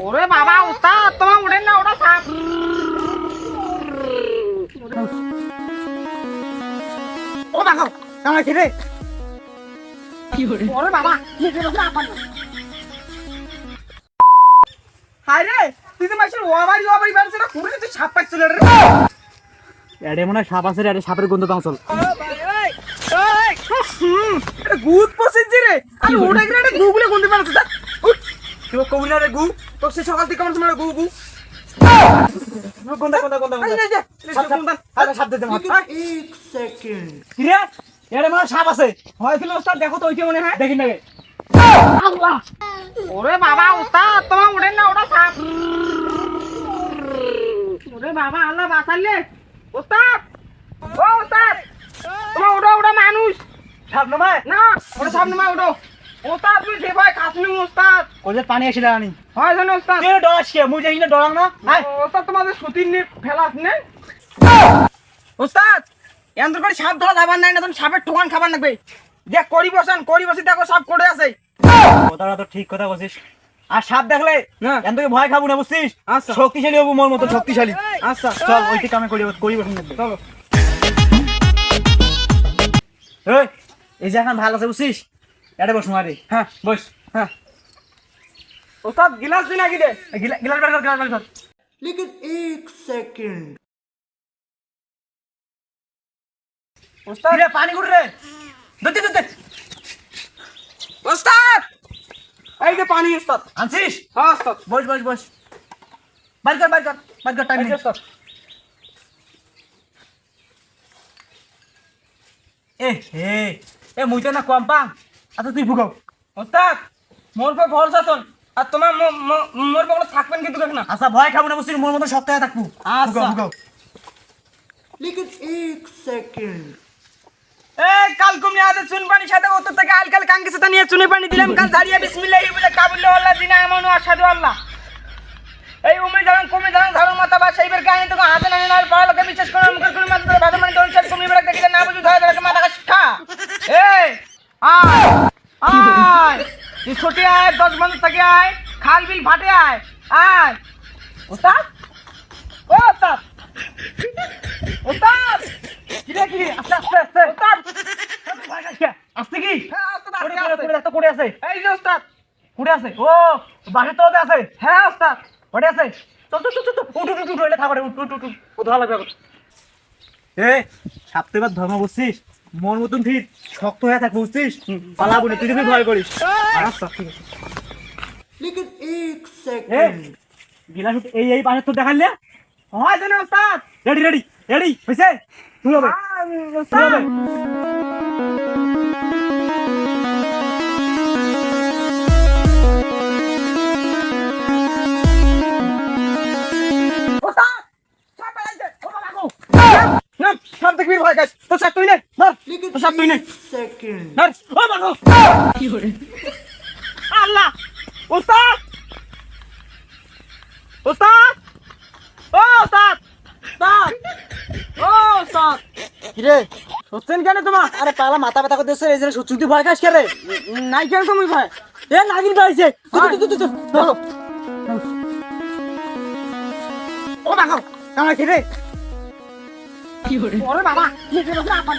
ওরে বাবা উস্তাদ তোমার উঠেন না, ওটা সাপ। ও বাবা কামড়া খেলে কি করে? ওরে বাবা নিজে বসে আপন হাই রে তুই তো মাইছেন ওবারি বানছে না, খুঁড়ে তুই সাপ পাইছিল রে। এডে মনে হয় সাপ আছে রে, এডে সাপের গন্ধ দাও চল। এটা গুদ পছন্দ রে, আমি ওটা গিয়ে এটা গুগলে গন্ধ বানাচ্ছে দা। তুই কবি না রে গু, তো সে সকাল থেকে কেমন সময় গু গু গন্ধ গন্ধ গন্ধ সাপ দিতে মাছ। 1 সেকেন্ড। কি রে এডে মনে হয় সাপ আছে। হয়ছিল ওস্তাদ, দেখো তো ওইটা মনে হয়। দেখি না রে। আল্লাহ ওরে বাবা উস্তাদ তোমার উঠেন না, ওটা সাপ। ওরে বাবা আল্লাহ বাঁচালে উস্তাদ। ও উস্তাদ তোমার ওটা ওটা মানুষ সাপ নমায় না, ওটা সামনে মা ওটো। উস্তাদ তুই যে ভাই কাশ্মীর উস্তাদ ওদের পানি আসিলা আনি। হয় জানো উস্তাদ। তুই ডরাস কে? মুই দেখি না ডরাং না। আয় উস্তাদ তোমাদের সুতির নে ফেলাস নে উস্তাদ। এন্দ্র করে সাপ ধরা যাবার নাই না, তুমি সাপের ঠোকান খাবার লাগবে। দেখ করি বসি দেখো সাপ করে আছে। কথাটা তো ঠিক কথা বলছিস। আর সাপ দেখলে না এন থেকে ভয় খাবো না বুঝছিস? আচ্ছা। শক্তিশালী হবো মোর মতো শক্তিশালী। আচ্ছা চল ওইটি কামে করি বসুন দেখবে। চলো। এই যে এখন ভালো আছে বুঝছিস? এটা বস মারি। হ্যাঁ বস। হ্যাঁ উস্তাদ গিলাস দিন আগে দে। গিলাস বের কর, গিলাস বের কর। लेकिन 1 सेकंड। উস্তাদ কি রে পানি কুড় রে? দতে দতে উস্তাদ এই যে পানি উস্তাদ। আনছিস? হ্যাঁ উস্তাদ। বস বস বস। বাইর কর টাইম এই যে নেই। উস্তাদ। এ মুই তো না কম পাম। আচ্ছা তুই ভুগাও। উস্তাদ মোর পর ভরসা তোর, আর তোমার মোর পর থাকবেন কিন্তু দেখ না। আচ্ছা ভয় খাবো না বুঝছিস? মোর মতো শক্ত হয়ে থাকবো। আচ্ছা। ভুগাও। लेकिन 1 सेकंड। এই কাল কুমি আদে চুন পানি সাথে উত্তর থেকে আলকাল কাঙ্কি সাথে নিয়ে চুনে পানি দিলাম কাল ঝাড়িয়া বিসমিল্লাহি বলে কাবুল্লাহ আল্লাহ দিনা আমানু আশহাদু আল্লাহ। এই উমরি জাগান কুমি জাগান ঝাড়ু মাথা বা সেইবার কাহিনী তো হাতে না আর পাওয়া লোকে বিশ্বাস করে মুখের কুমি মাথা ধরে ভালো মানে দোন চাল কুমি বেড়া দেখিলে না বুঝু ধরে ধরে মাথা শিক্ষা। এই আয় আয় তুই ছুটি আয় 10 বছর থেকে আয়, খাল বিল ফাটে আয় আয়। উস্তাদ ও উস্তাদ উস্তাদ কি আস্তে আস্তে আস্তে। উস্তাদ আস্তে কি? হ্যাঁ উস্তাদ কোড়ে আস্তে আস্তে। কোড়ে আছে। এই যে উস্তাদ। কোড়ে আছে। ও বাসের তলাতে আছে। হ্যাঁ উস্তাদ। কোড়ে আছে। চল চল চল চল উঠ এটা থাকবে উঠ ও ধরা লাগবে। সাপতে এবার ধর্ম বুঝছিস? মন মতন ঠিক শক্ত হয়ে থাকবো বুঝছিস? পালাবো না, তুই যদি ভয় করিস। আচ্ছা ঠিক আছে। लेकिन 1 सेकंड। গিলাস এই পাশের তো দেখাইলে হয় জানো উস্তাদ। রেডি রেডি রেডি হয়েছে? তুই হবে উস্তাদ উস্তাদ সাপ পালাইছে। ও বাবা গো না সাপ দেখবি ভয় গাইস তো সাপ তুই নে ধর। लेकिन तो सब तूने। 1 सेकंड। ধর ও বাবা গো কি করে আল্লাহ। উস্তাদ উস্তাদ ও উস্তাদ উস্তাদ ও উস্তাদ কিরে সত্যেন কেন তোমার? আরে পালা মাথা ব্যথা করতেছে এই জন্য সত্যি তুই ভয় খাস কে রে? নাই কেন তুমি ভাই? এ নাগিন পাইছে। চলো ও বাবা কামড়া খেলে কি করে? ওরে বাবা নিজে বসে আপন